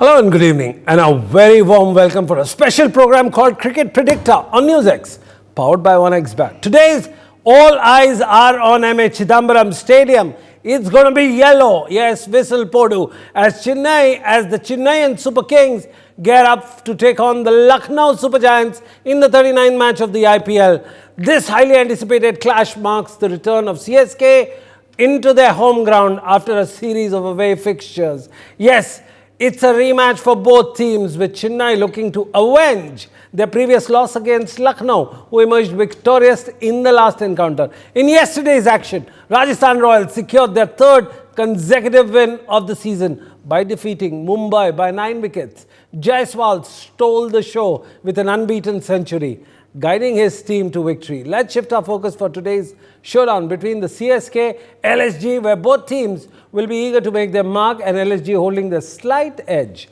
Hello and good evening, and a very warm welcome for a special program called Cricket Predicta on NewsX, powered by 1xBet. Today's all eyes are on MA Chidambaram Stadium. It's going to be yellow, yes, whistle podu, as the Chennai Super Kings gear up to take on the Lucknow Super Giants in the 39th match of the IPL. This highly anticipated clash marks the return of CSK into their home ground after a series of away fixtures. Yes, it's a rematch for both teams, with Chennai looking to avenge their previous loss against Lucknow, who emerged victorious in the last encounter. In yesterday's action, Rajasthan Royals secured their third consecutive win of the season by defeating Mumbai by 9 wickets. Jaiswal stole the show with an unbeaten century, guiding his team to victory. Let's shift our focus for today's showdown between the CSK LSG, where both teams will be eager to make their mark, and LSG holding the slight edge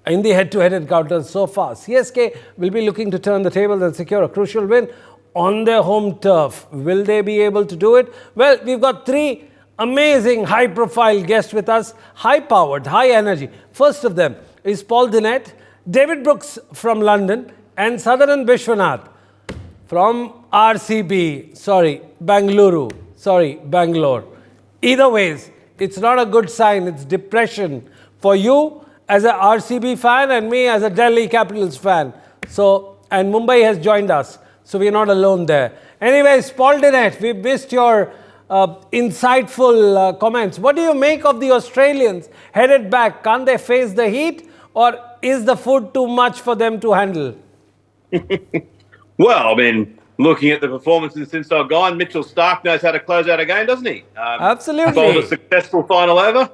in the head-to-head encounters so far. CSK will be looking to turn the tables and secure a crucial win on their home turf. Will they be able to do it? Well, we've got three amazing high-profile guests with us, high-powered, high-energy. First of them is Paul Dinette, David Brooks from London, and Sadaran Vishwanath from Bangalore. Either ways, it's not a good sign. It's depression for you as a RCB fan and me as a Delhi Capitals fan. And Mumbai has joined us, so we're not alone there. Anyways, Paul Dinette, we missed your insightful comments. What do you make of the Australians headed back? Can't they face the heat, or is the food too much for them to handle? Well, I mean, looking at the performances since I've gone, Mitchell Starc knows how to close out a game, doesn't he? Absolutely. Bowled a successful final over.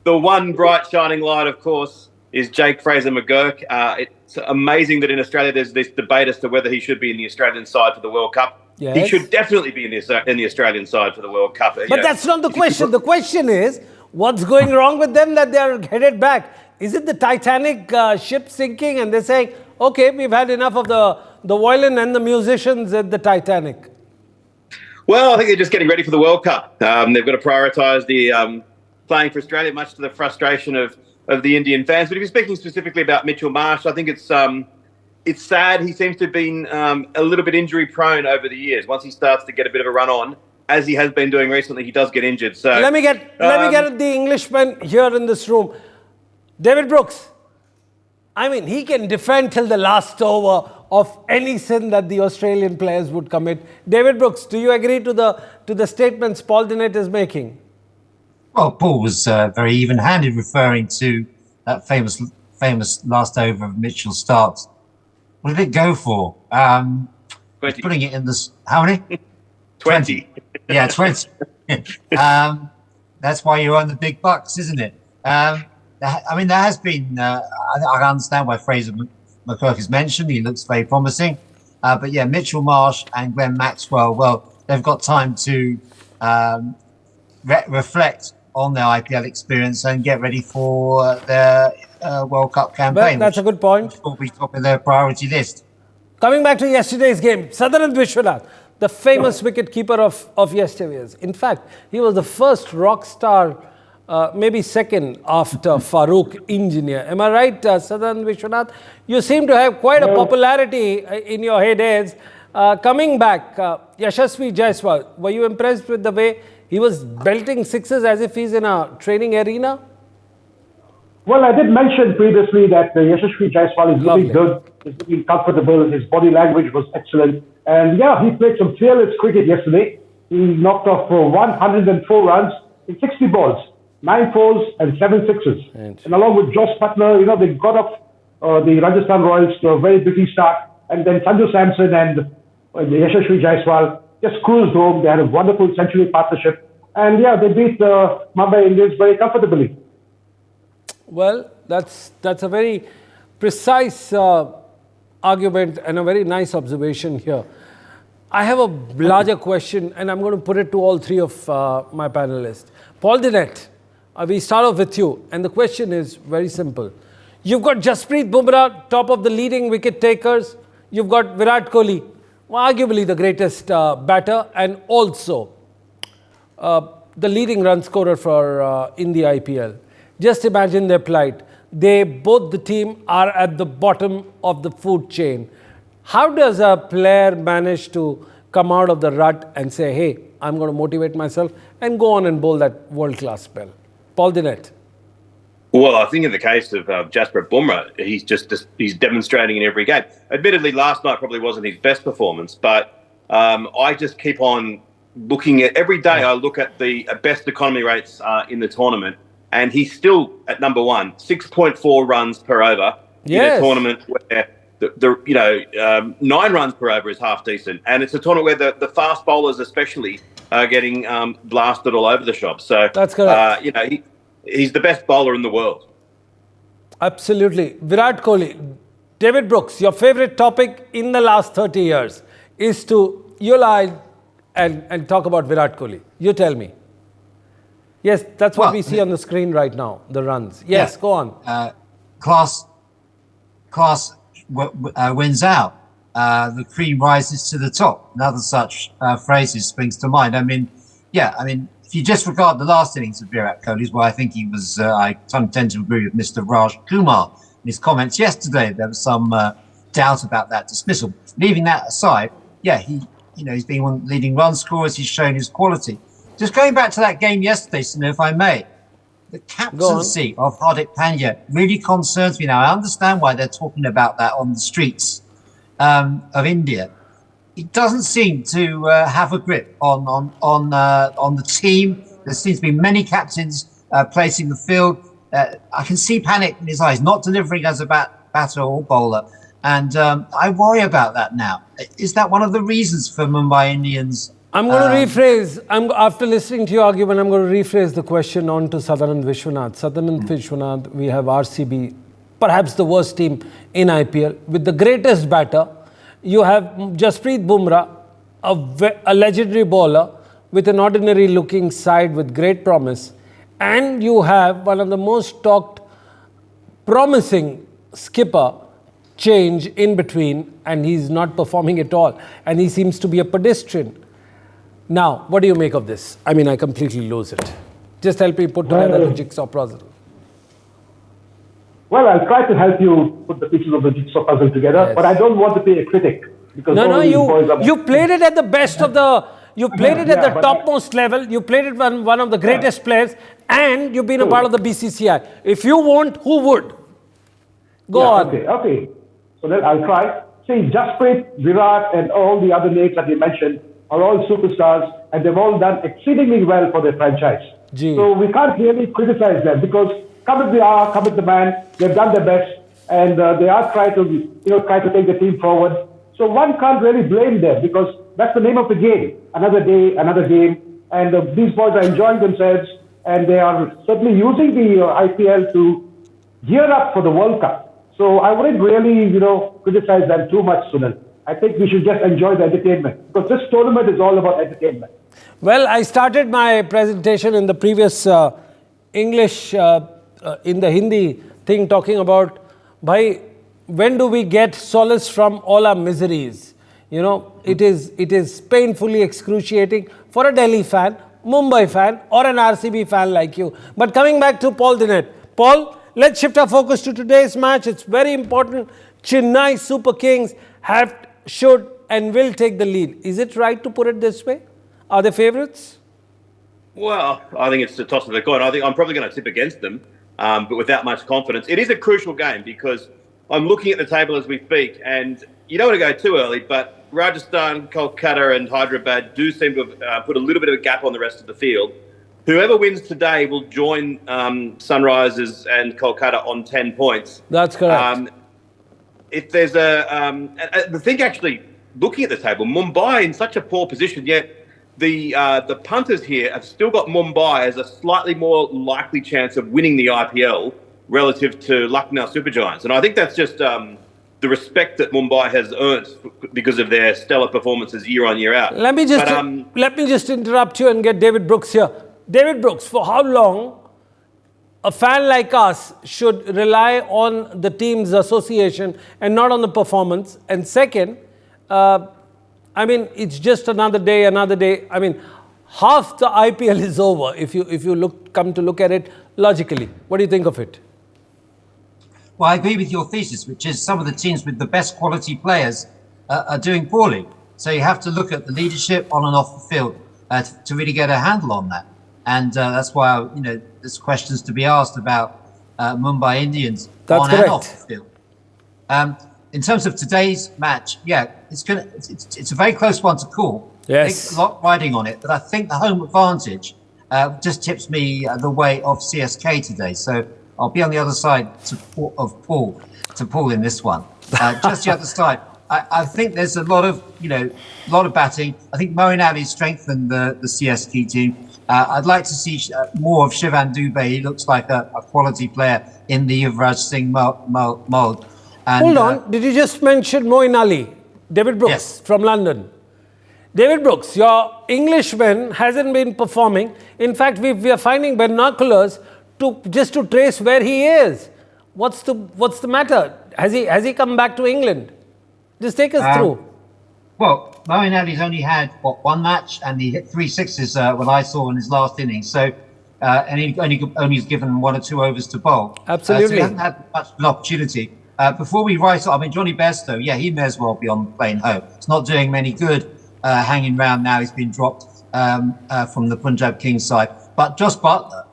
The one bright shining light, of course, is Jake Fraser-McGurk. It's amazing that in Australia there's this debate as to whether he should be in the Australian side for the World Cup. Yes. He should definitely be in the Australian side for the World Cup. But that's not the question. The question is, what's going wrong with them that they're headed back? Is it the Titanic ship sinking and they're saying, okay, we've had enough of the violin and the musicians at the Titanic? Well, I think they're just getting ready for the World Cup. They've got to prioritise the playing for Australia, much to the frustration of the Indian fans. But if you're speaking specifically about Mitchell Marsh, I think it's sad. He seems to have been a little bit injury prone over the years. Once he starts to get a bit of a run on, as he has been doing recently, he does get injured. So let me get the Englishman here in this room. David Brooks, I mean, he can defend till the last over of any sin that the Australian players would commit. David Brooks, do you agree to the statements Paul Dinette is making? Well, Paul was very even-handed, referring to that famous last over of Mitchell Starc. What did it go for? 20. Putting it in this, how many? 20. Yeah, 20. That's why you earn the big bucks, isn't it? I mean, there has been, I understand why Fraser McGurk is mentioned. He looks very promising. But yeah, Mitchell Marsh and Glenn Maxwell, well, they've got time to reflect on their IPL experience and get ready for their World Cup campaign. Well, that's a good point. Which will be top of their priority list. Coming back to yesterday's game, Sadaran Vishwanath, the famous wicket-keeper of yesteryears. In fact, he was the first rock star, maybe second after Farooq Engineer. Am I right, Sadaran Vishwanath? You seem to have quite a popularity in your heydays. Coming back, Yashasvi Jaiswal, were you impressed with the way he was belting sixes as if he's in a training arena? Well, I did mention previously that Yashasvi Jaiswal is looking good, is looking comfortable, his body language was excellent. And yeah, he played some fearless cricket yesterday. He knocked off 104 runs in 60 balls. 9 fours and 7 sixes. And along with Josh Butler, they got off the Rajasthan Royals to a very busy start. And then Sanju Samson and Yashasvi Jaiswal just cruised home. They had a wonderful century partnership. And yeah, they beat Mumbai Indians very comfortably. Well, that's a very precise argument and a very nice observation here. I have a larger question, and I'm going to put it to all three of my panelists. Paul Dinette, we start off with you, and the question is very simple. You've got Jasprit Bumrah, top of the leading wicket takers. You've got Virat Kohli, arguably the greatest batter, and also the leading run scorer for in the IPL. Just imagine their plight. Both the team are at the bottom of the food chain. How does a player manage to come out of the rut and say, hey, I'm going to motivate myself and go on and bowl that world-class spell? Paul Dinette. Well, I think in the case of Jasprit Bumrah, he's demonstrating in every game. Admittedly, last night probably wasn't his best performance, but I just keep on looking at every day. I look at the best economy rates in the tournament, and he's still at number one, 6.4 runs per over in a tournament where 9 runs per over is half decent, and it's a tournament where the fast bowlers especially are getting blasted all over the shop. So that's correct. He's the best bowler in the world. Absolutely. Virat Kohli. David Brooks, your favorite topic in the last 30 years is to lie and talk about Virat Kohli. You tell me. Yes, that's what we see on the screen right now, the runs. Yes, go on. Class wins out. The cream rises to the top. Another such phrases springs to mind. If you just regard the last innings of Virat Kohli's, well, I think he was, I tend to agree with Mr. Raj Kumar in his comments yesterday. There was some doubt about that dismissal. Leaving that aside, he's been one of the leading run scorers. He's shown his quality. Just going back to that game yesterday, Sunil, if I may, the captaincy of Hardik Pandya really concerns me now. I understand why they're talking about that on the streets of India. It doesn't seem to have a grip on the team. There seems to be many captains placing the field. I can see panic in his eyes, not delivering as a batter or bowler. And I worry about that now. Is that one of the reasons for Mumbai Indians? I'm going to rephrase. After listening to your argument, I'm going to rephrase the question on to Sadanand Vishwanath. Sadanand Vishwanath, we have RCB, perhaps the worst team in IPL, with the greatest batter. You have Jasprit Bumrah, a legendary bowler with an ordinary looking side with great promise. And you have one of the most talked, promising skipper change in between, and he's not performing at all. And he seems to be a pedestrian. Now, what do you make of this? I completely lose it. Just help me put together the jigsaw puzzle. Well, I'll try to help you put the pieces of the jigsaw puzzle together, but I don't want to be a critic. Because you played it at the best of the... You played it at the topmost level. You played it with one of the greatest players, and you've been a part of the BCCI. If you won't, who would? Go on. Okay. So then I'll try. See, Jasprit, Virat, and all the other names that you mentioned are all superstars, and they've all done exceedingly well for their franchise. So we can't really criticize them because come as they are, come as the man, they've done their best, and they are trying to take the team forward. So one can't really blame them because that's the name of the game. Another day, another game, and these boys are enjoying themselves, and they are certainly using the IPL to gear up for the World Cup. So I wouldn't really, criticize them too much, Sunil. I think we should just enjoy the entertainment because this tournament is all about entertainment. Well, I started my presentation in the previous English, in the Hindi thing, talking about, when do we get solace from all our miseries? It is painfully excruciating for a Delhi fan, Mumbai fan, or an RCB fan like you. But coming back to Paul Dinette. Paul, let's shift our focus to today's match. It's very important. Chennai Super Kings should and will take the lead. Is it right to put it this way? Are they favourites? Well, I think it's the toss of the coin. I think I'm probably going to tip against them, but without much confidence. It is a crucial game because I'm looking at the table as we speak, and you don't want to go too early, but Rajasthan, Kolkata and Hyderabad do seem to have put a little bit of a gap on the rest of the field. Whoever wins today will join Sunrisers and Kolkata on 10 points. That's correct. If there's the thing actually, looking at the table, Mumbai in such a poor position, yet the punters here have still got Mumbai as a slightly more likely chance of winning the IPL relative to Lucknow Super Giants. And I think that's just the respect that Mumbai has earned because of their stellar performances year on, year out. Let me just interrupt you and get David Brooks here. David Brooks, for how long a fan like us should rely on the team's association and not on the performance? And second, it's just another day. Half the IPL is over if you come to look at it logically. What do you think of it? Well, I agree with your thesis, which is some of the teams with the best quality players are doing poorly. So you have to look at the leadership on and off the field to really get a handle on that. And that's why, there's questions to be asked about Mumbai Indians That's on correct. and off the field. In terms of today's match, it's a very close one to call. Yes. There's a lot riding on it, but I think the home advantage just tips me the way of CSK today. So I'll be on the other side of Paul in this one. Just the other side. I think there's a lot of batting. I think Moeen Ali strengthened the CSK team. I'd like to see more of Shivan Dubey. He looks like a quality player in the Yuvraj Singh mold. And, Hold on. Did you just mention Moeen Ali? David Brooks Yes. from London. David Brooks, your Englishman hasn't been performing. In fact, we are finding binoculars to trace where he is. What's the matter? Has he come back to England? Just take us through. Well, Moeen Ali's only had one match, and he hit 3 sixes what I saw in his last innings. So, and he only is given 1 or 2 overs to bowl. Absolutely. So he hasn't had much of an opportunity. Before we write, Johnny Bairstow, he may as well be on the plane home. It's not doing him any good hanging around now. He's been dropped from the Punjab Kings side. But Josh Buttler,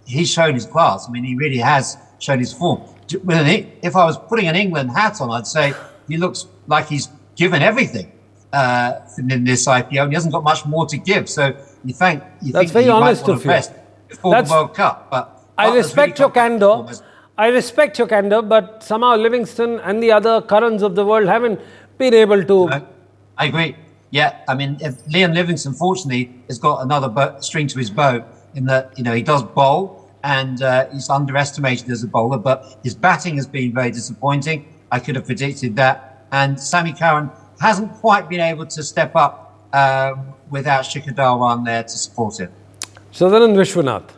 he's shown his class. He really has shown his form. If I was putting an England hat on, I'd say he looks like he's given everything in this IPO, and he hasn't got much more to give. So you think very he honest might want of to you. rest before the World Cup. But I respect your candor. But somehow Livingston and the other Currans of the world haven't been able to. I agree. Yeah, if Liam Livingstone, fortunately, has got another string to his bow in that, he does bowl and he's underestimated as a bowler, but his batting has been very disappointing. I could have predicted that. And Sammy Curran hasn't quite been able to step up without Shikhar Dhawan there to support him. Sadanan Vishwanath.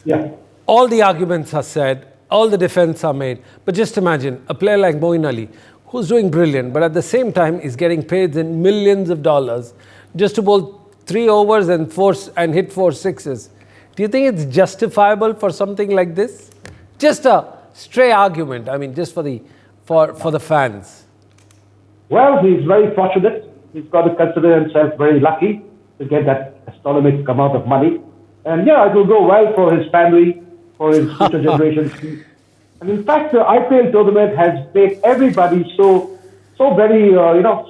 Yeah. All the arguments are said, all the defense are made. But just imagine a player like Moeen Ali, who's doing brilliant, but at the same time is getting paid in millions of dollars just to bowl 3 overs and hit 4 sixes. Do you think it's justifiable for something like this? Just a stray argument. Just for the fans. Well, he's very fortunate. He's got to consider himself very lucky to get that astronomical amount of money. And it will go well for his family, for his future generations. And in fact, the IPL tournament has made everybody so very,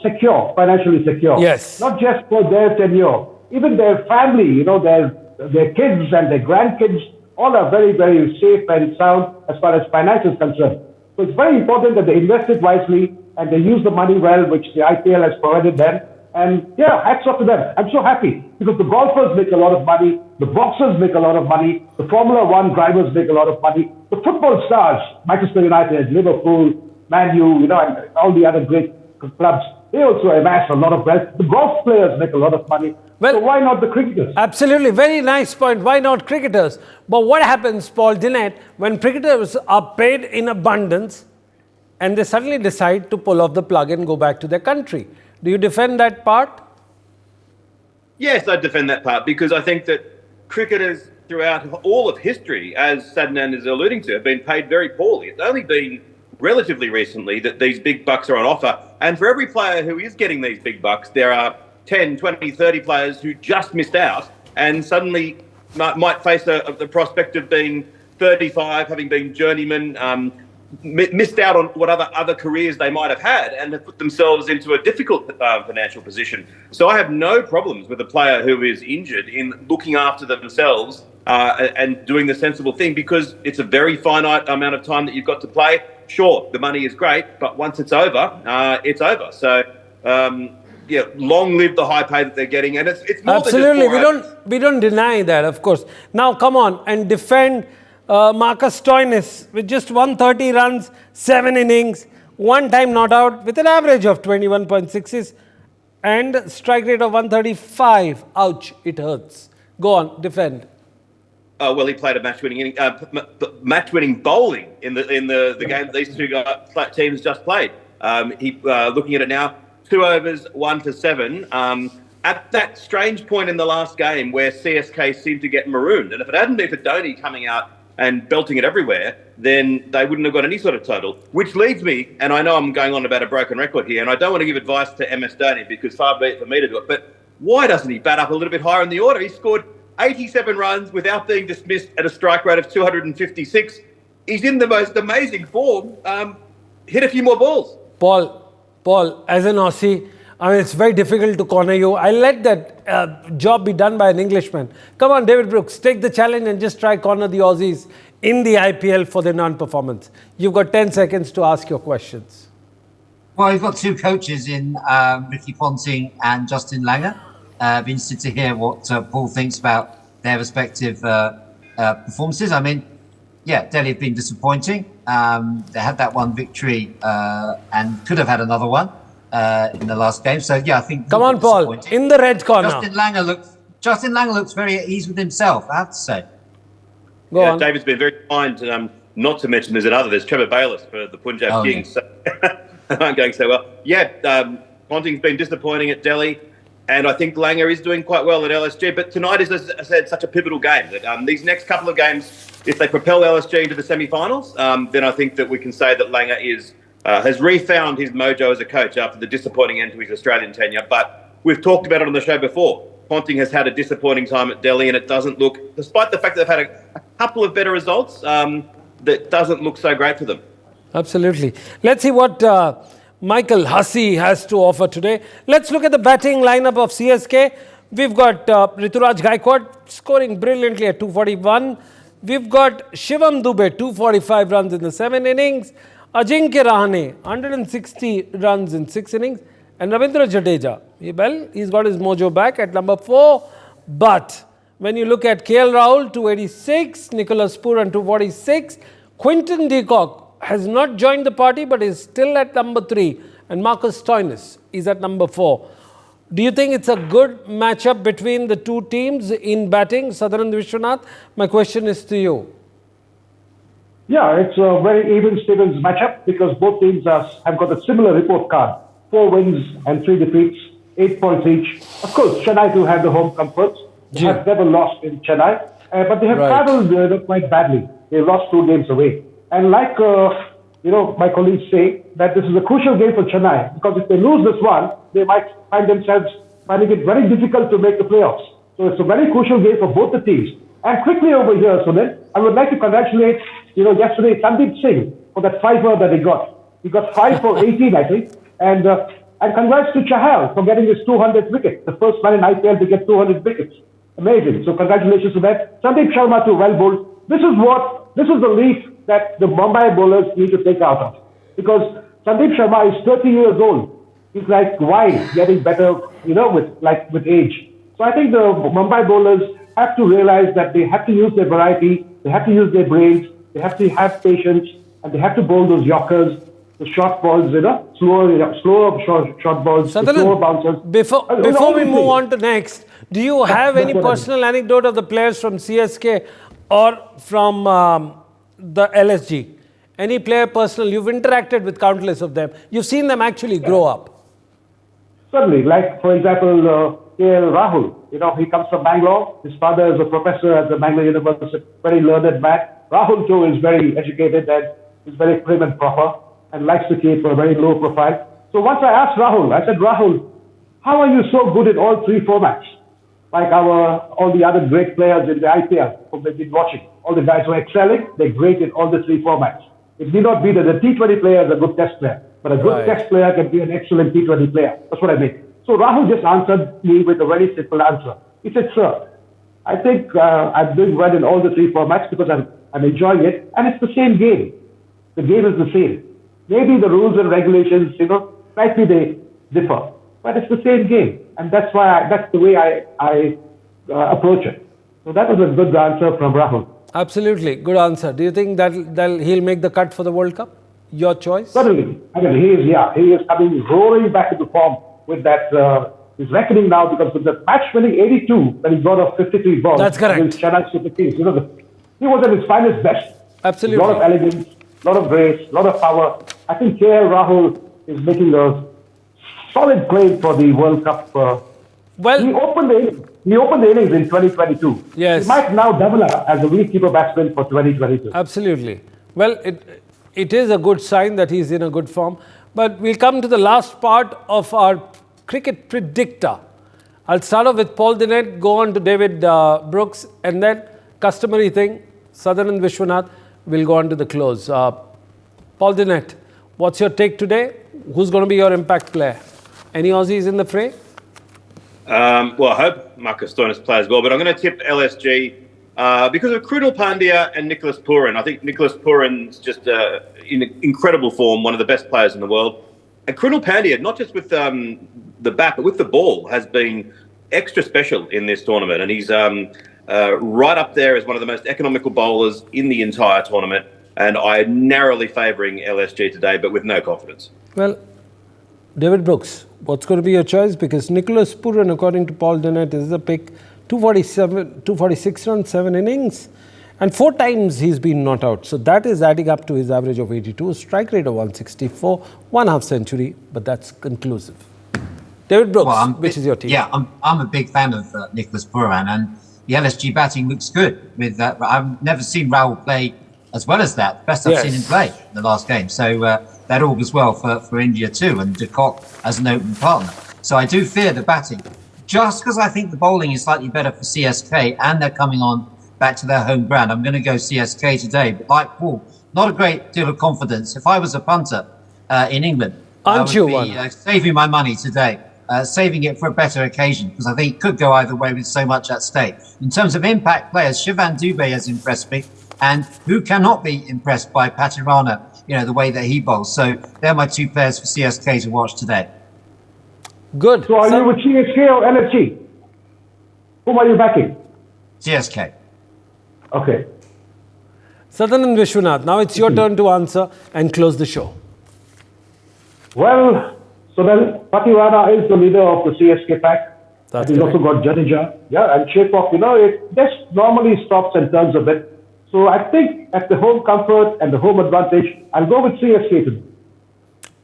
secure, financially secure. Yes. Not just for their tenure, even their family, their kids and their grandkids, all are very, very safe and sound as far as finance is concerned. So it's very important that they invest it wisely and they use the money well, which the IPL has provided them. And hats off to them. I'm so happy because the golfers make a lot of money, the boxers make a lot of money, the Formula One drivers make a lot of money, the football stars, Manchester United, Liverpool, Man U, and all the other great clubs, they also amass a lot of wealth. The golf players make a lot of money. Well, so why not the cricketers? Absolutely. Very nice point. Why not cricketers? But what happens, Paul Dinette, when cricketers are paid in abundance and they suddenly decide to pull off the plug and go back to their country? Do you defend that part? Yes, I defend that part because I think that cricketers throughout all of history, as Sadnan is alluding to, have been paid very poorly. It's only been relatively recently that these big bucks are on offer. And for every player who is getting these big bucks, there are 10, 20, 30 players who just missed out and suddenly might face the prospect of being 35, having been journeyman, missed out on what other careers they might have had and have put themselves into a difficult financial position. So I have no problems with a player who is injured in looking after themselves and doing the sensible thing because it's a very finite amount of time that you've got to play. Sure, the money is great, but once it's over, it's over. So, long live the high pay that they're getting. And it's more Absolutely. than just We don't deny that, of course. Now, come on and defend Marcus Stoinis with just 130 runs, 7 innings, 1 time not out with an average of 21.6 and strike rate of 135. Ouch, it hurts. Go on, defend. Well, he played a match-winning bowling in the game that these two teams just played. Looking at it now, 2 overs, 1 for 7. at that strange point in the last game where CSK seemed to get marooned. And if it hadn't been for Dhoni coming out and belting it everywhere, then they wouldn't have got any sort of total. Which leads me, and I know I'm going on about a broken record here, and I don't want to give advice to MS Dhoni because far be it for me to do it, but why doesn't he bat up a little bit higher in the order? He scored 87 runs without being dismissed at a strike rate of 256. He's in the most amazing form. Hit a few more balls. Paul, as an Aussie, I mean, it's very difficult to corner you. I'll let that job be done by an Englishman. Come on, David Brooks, take the challenge and just try corner the Aussies in the IPL for their non-performance. You've got 10 seconds to ask your questions. Well, you've got two coaches in Ricky Ponting and Justin Langer. Be interested to hear what Paul thinks about their respective performances. I mean, yeah, Delhi have been disappointing. They had that one victory and could have had another one in the last game. So, yeah, I think... Come on, Paul, in the red corner. Justin Langer looks very at ease with himself, I have to say. Go on. David's been very kind, not to mention there's Trevor Bayliss for the Punjab Kings. Yeah. So I'm going so well. Yeah, Ponting's been disappointing at Delhi, and I think Langer is doing quite well at LSG. But tonight is, as I said, such a pivotal game that these next couple of games, if they propel LSG into the semi-finals, then I think that we can say that Langer has refound his mojo as a coach after the disappointing end to his Australian tenure. But we've talked about it on the show before. Ponting has had a disappointing time at Delhi, and it doesn't look, despite the fact that they've had a couple of better results, that doesn't look so great for them. Absolutely. Let's see what Michael Hussey has to offer today. Let's look at the batting lineup of CSK. We've got Rituraj Gaikwad scoring brilliantly at 241. We've got Shivam Dube, 245 runs in the 7 innings. Ajinkya Rahane, 160 runs in 6 innings. And Ravindra Jadeja, he's got his mojo back at number 4. But when you look at KL Rahul, 286, Nicholas Pooran, 246, Quinton de Kock has not joined the party but is still at number 3. And Marcus Stoinis is at number 4. Do you think it's a good matchup between the two teams in batting? Sadanand Vishwanath, my question is to you. Yeah, it's a very even Stevens matchup because both teams have got a similar report card. 4 wins and 3 defeats, 8 points each. Of course, Chennai do have the home comforts. They have never lost in Chennai, but they have travelled quite badly. They lost 2 games away. And like, my colleagues say, that this is a crucial game for Chennai because if they lose this one, they might find themselves finding it very difficult to make the playoffs. So it's a very crucial game for both the teams. And quickly over here, Sunil, I would like to congratulate, yesterday Sandeep Singh for that 5-er that he got. He got 5 for 18, I think. And congrats to Chahal for getting his 200th wicket. The first man in IPL to get 200 wickets. Amazing. So congratulations to that. Sandeep Sharma too, well bowled. This is the leaf that the Mumbai bowlers need to take out of. Because Sandeep Sharma is 30 years old. He's like wine, getting better, with age. So I think the Mumbai bowlers have to realize that they have to use their variety, they have to use their brains, they have to have patience, and they have to bowl those yorkers, the short balls, slower short balls, slower bouncers. Before we move on to next, do you have any personal anecdote of the players from CSK or from the LSG? Any player personal? You've interacted with countless of them. You've seen them actually grow up. Certainly. Like, for example, KL Rahul. He comes from Bangalore. His father is a professor at the Bangalore University, very learned man. Rahul, too, is very educated and is very prim and proper and likes to keep a very low profile. So once I asked Rahul, I said, Rahul, how are you so good in all 3 formats? Like all the other great players in the IPL who we've been watching. All the guys who are excelling, they're great in all the 3 formats. It need not be that the T20 player is a good test player, but a good test player can be an excellent T20 player. That's what I mean. So Rahul just answered me with a very simple answer. He said, sir, I think I'm doing well in all the 3 formats because I'm enjoying it, and it's the same game. The game is the same. Maybe the rules and regulations, slightly they differ, but it's the same game, and that's the way I approach it. So that was a good answer from Rahul. Absolutely, good answer. Do you think that he'll make the cut for the World Cup? Your choice? Certainly. I mean, he is coming roaring back into form with that. He's reckoning now because with the match-winning 82 when he got off 53 balls. That's correct. Against Chennai Super Kings. He was at his finest best. Absolutely. A lot of elegance, a lot of grace, a lot of power. I think KL Rahul is making a solid claim for the World Cup Well, He opened the innings in 2022. Yes. He might now develop as a wicketkeeper batsman for 2022. absolutely. Well, it is a good sign that he's in a good form. But we'll come to the last part of our cricket predictor. I'll start off with Paul Dinette, go on to David Brooks, and then customary thing, Sutherland Vishwanath will go on to the close. Paul Dinette, what's your take today? Who's going to be your impact player? Any Aussies in the fray? Well, I hope Marcus Stoinis plays well, but I'm going to tip LSG because of Krunal Pandya and Nicholas Purin. I think Nicholas Purin's just in incredible form, one of the best players in the world. And Krunal Pandya, not just with the bat, but with the ball, has been extra special in this tournament. And he's right up there as one of the most economical bowlers in the entire tournament. And I'm narrowly favouring LSG today, but with no confidence. Well, David Brooks, what's going to be your choice? Because Nicholas Purin, according to Paul Dinette, is the pick. 246 runs, 7 innings. And 4 times he's been not out. So that is adding up to his average of 82, strike rate of 164, 1 half century. But that's conclusive. David Brooks, which is your team? Yeah, I'm a big fan of Nicholas Purin, and the LSG batting looks good. With that, I've never seen Rahul play as well as that. Best I've seen him play in the last game. So that augurs well for India too, and de Kock as an opening partner. So I do fear the batting, just because I think the bowling is slightly better for CSK, and they're coming on back to their home ground. I'm going to go CSK today, but like Paul, not a great deal of confidence. If I was a punter in England, I would be saving my money today. Saving it for a better occasion, because I think it could go either way with so much at stake. In terms of impact players, Shivan Dubé has impressed me, and who cannot be impressed by Patirana, the way that he bowls. So they're my 2 players for CSK to watch today. Good. So are you with CSK or LSG? Whom are you backing? CSK. Okay. Sutherland Vishwanath, now it's your turn to answer and close the show. Well, so then Patirana is the leader of the CSK pack. That's He's also got Jadeja. Yeah, and Chekhov, it just normally stops and turns a bit. So I think at the home comfort and the home advantage, I'll go with CSK today.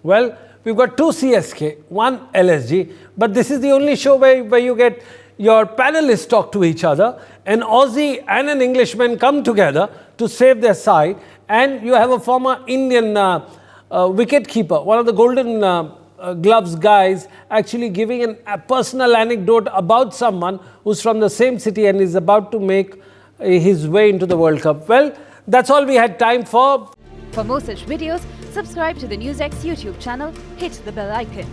Well, we've got 2 CSK, 1 LSG, but this is the only show where you get your panelists talk to each other. An Aussie and an Englishman come together to save their side, and you have a former Indian wicketkeeper, one of the golden gloves guys, actually giving a personal anecdote about someone who's from the same city and is about to make his way into the World Cup. Well, that's all we had time for. For more such videos, subscribe to the NewsX YouTube channel, hit the bell icon.